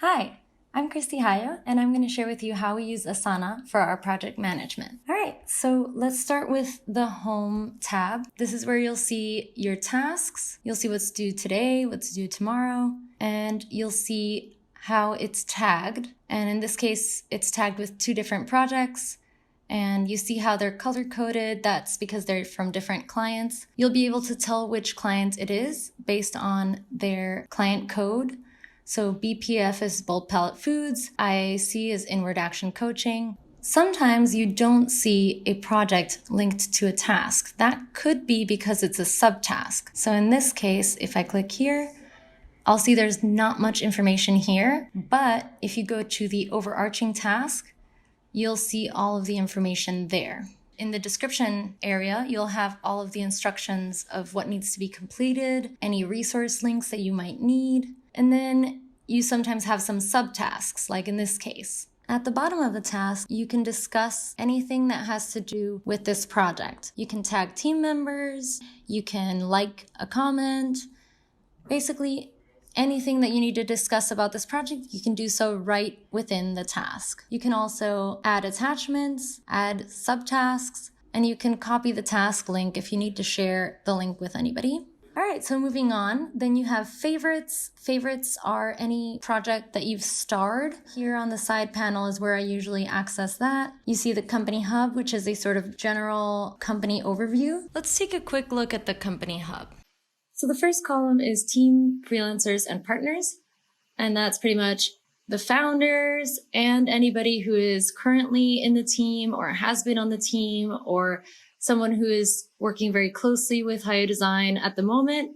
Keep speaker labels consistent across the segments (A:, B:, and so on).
A: Hi, I'm HIYO, and I'm going to share with you how we use Asana for our project management. All right, so let's start with the Home tab. This is where you'll see your tasks. You'll see what's due today, what's due tomorrow, and you'll see how it's tagged. And in this case, it's tagged with 2 different projects. And you see how they're color-coded. That's because they're from different clients. You'll be able to tell which client it is based on their client code. So BPF is Bulk Pallet Foods, IAC is Inward Action Coaching. Sometimes you don't see a project linked to a task. That could be because it's a subtask. So in this case, if I click here, I'll see there's not much information here, but if you go to the overarching task, you'll see all of the information there. In the description area, you'll have all of the instructions of what needs to be completed, any resource links that you might need, and then you sometimes have some subtasks, like in this case. At the bottom of the task, you can discuss anything that has to do with this project. You can tag team members, you can like a comment, basically anything that you need to discuss about this project, you can do so right within the task. You can also add attachments, add subtasks, and you can copy the task link if you need to share the link with anybody. All right, so moving on, then you have favorites. Favorites are any project that you've starred. Here on the side panel is where I usually access that. You see the company hub, which is a sort of general company overview. Let's take a quick look at the company hub. So the first column is team, freelancers, and partners. And that's pretty much the founders and anybody who is currently in the team or has been on the team or someone who is working very closely with HIYO Design at the moment.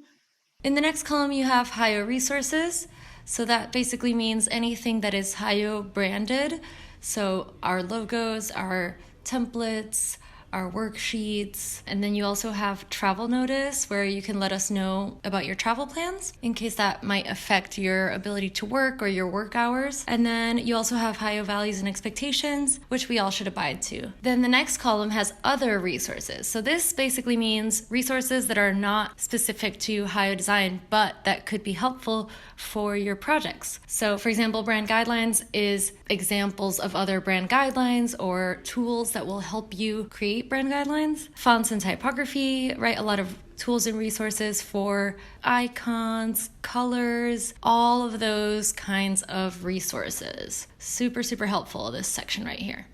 A: In the next column, you have HIYO resources. So that basically means anything that is HIYO branded. So our logos, our templates, our worksheets, and then you also have travel notice where you can let us know about your travel plans in case that might affect your ability to work or your work hours. And then you also have HIYO values and expectations, which we all should abide to. Then the next column has other resources. So this basically means resources that are not specific to HIYO Design, but that could be helpful for your projects. So for example, brand guidelines is examples of other brand guidelines or tools that will help you create brand guidelines. Fonts and typography, right? A lot of tools and resources for icons, colors, all of those kinds of resources. Super, super helpful, this section right here.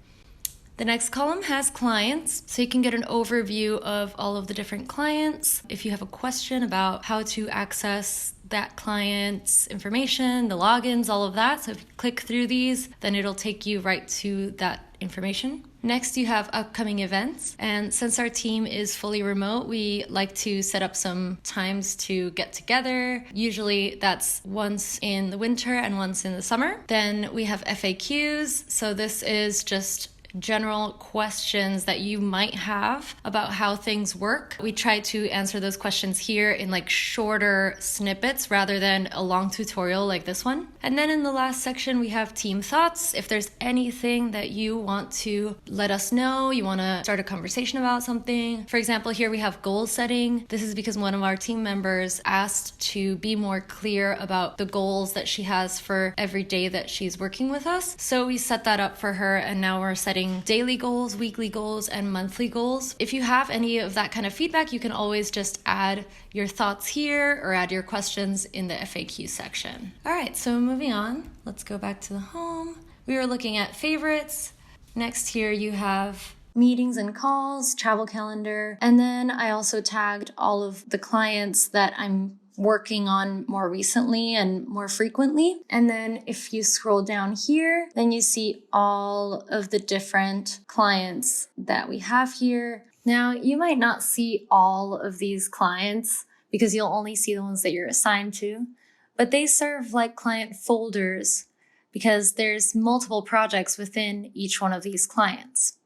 A: The next column has clients, so you can get an overview of all of the different clients. If you have a question about how to access that client's information, the logins, all of that. So if you click through these, then it'll take you right to that information. Next, you have upcoming events. And since our team is fully remote, we like to set up some times to get together. Usually that's once in the winter and once in the summer. Then we have FAQs. So this is just general questions that you might have about how things work. We try to answer those questions here in like shorter snippets rather than a long tutorial like this one. And then in the last section, we have team thoughts. If there's anything that you want to let us know, you want to start a conversation about something. For example, here we have goal setting. This is because one of our team members asked to be more clear about the goals that she has for every day that she's working with us. So we set that up for her, and now we're setting daily goals, weekly goals, and monthly goals. If you have any of that kind of feedback, you can always just add your thoughts here or add your questions in the FAQ section. All right, so moving on, let's go back to the home. We were looking at favorites. Next here you have meetings and calls, travel calendar, and then I also tagged all of the clients that I'm working on more recently and more frequently. And then if you scroll down here, then you see all of the different clients that we have here. Now, you might not see all of these clients because you'll only see the ones that you're assigned to, but they serve like client folders because there's multiple projects within each one of these clients.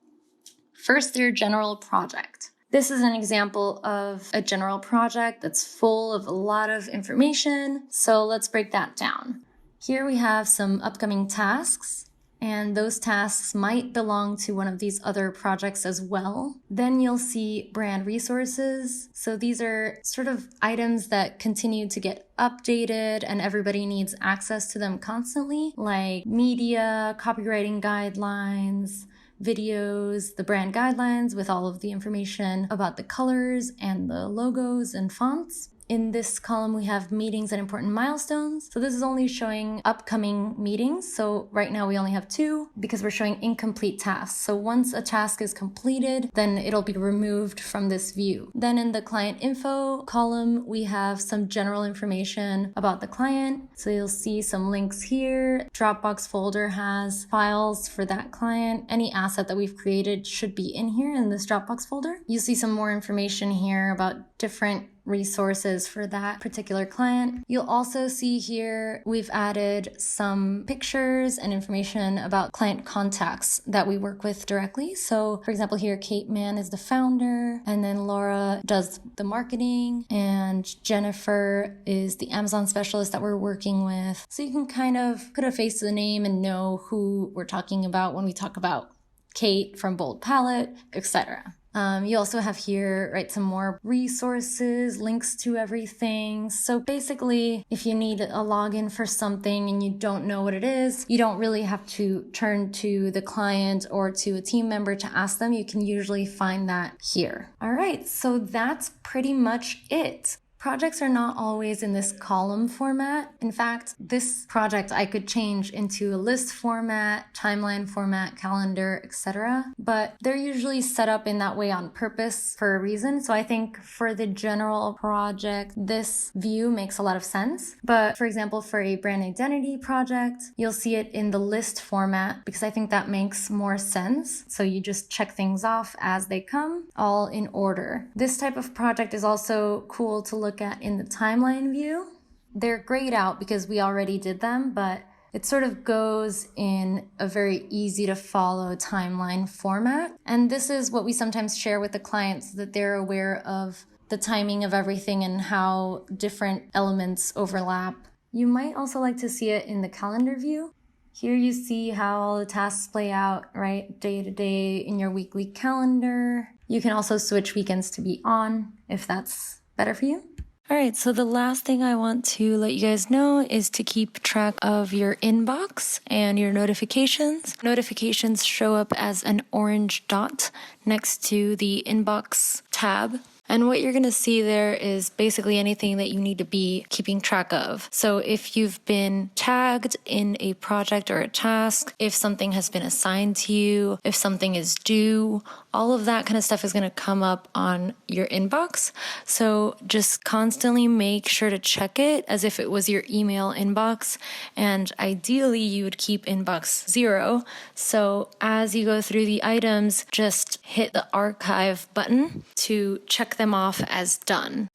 A: First, their general project. This is an example of a general project that's full of a lot of information. So let's break that down. Here we have some upcoming tasks. and those tasks might belong to one of these other projects as well. Then you'll see brand resources. So these are sort of items that continue to get updated and everybody needs access to them constantly, like media, copywriting guidelines, videos, the brand guidelines with all of the information about the colors and the logos and fonts. In this column, we have meetings and important milestones. So this is only showing upcoming meetings. So right now we only have 2 because we're showing incomplete tasks. So once a task is completed, then it'll be removed from this view. Then in the client info column, we have some general information about the client. So you'll see some links here. Dropbox folder has files for that client. Any asset that we've created should be in here in this Dropbox folder. You'll see some more information here about different resources for that particular client. You'll also see here we've added some pictures and information about client contacts that we work with directly. So for example, here Kate Mann is the founder, and then Laura does the marketing, and Jennifer is the Amazon specialist that we're working with. So you can kind of put a face to the name and know who we're talking about when we talk about Kate from Bold Palette, etc. You also have here, right, some more resources, links to everything. So basically, if you need a login for something and you don't know what it is, you don't really have to turn to the client or to a team member to ask them. You can usually find that here. All right, so that's pretty much it. Projects are not always in this column format. In fact, this project I could change into a list format, timeline format, calendar, etc. But they're usually set up in that way on purpose for a reason. So I think for the general project, this view makes a lot of sense. But for example, for a brand identity project, you'll see it in the list format because I think that makes more sense. So you just check things off as they come, all in order. This type of project is also cool to look at in the timeline view. They're grayed out because we already did them, but it sort of goes in a very easy to follow timeline format. And this is what we sometimes share with the clients so that they're aware of the timing of everything and how different elements overlap. You might also like to see it in the calendar view. Here you see how all the tasks play out, right, day to day in your weekly calendar. You can also switch weekends to be on if that's better for you. All right, so the last thing I want to let you guys know is to keep track of your inbox and your notifications. Notifications show up as an orange dot next to the inbox tab. And what you're going to see there is basically anything that you need to be keeping track of. So if you've been tagged in a project or a task, if something has been assigned to you, if something is due, all of that kind of stuff is going to come up on your inbox. So just constantly make sure to check it as if it was your email inbox. And ideally, you would keep inbox 0. So as you go through the items, just hit the archive button to check them off as done.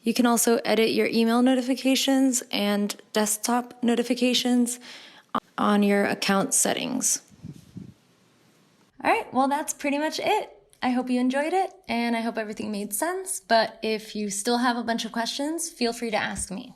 A: You can also edit your email notifications and desktop notifications on your account settings. All right, well, that's pretty much it. I hope you enjoyed it, and I hope everything made sense. But if you still have a bunch of questions, feel free to ask me.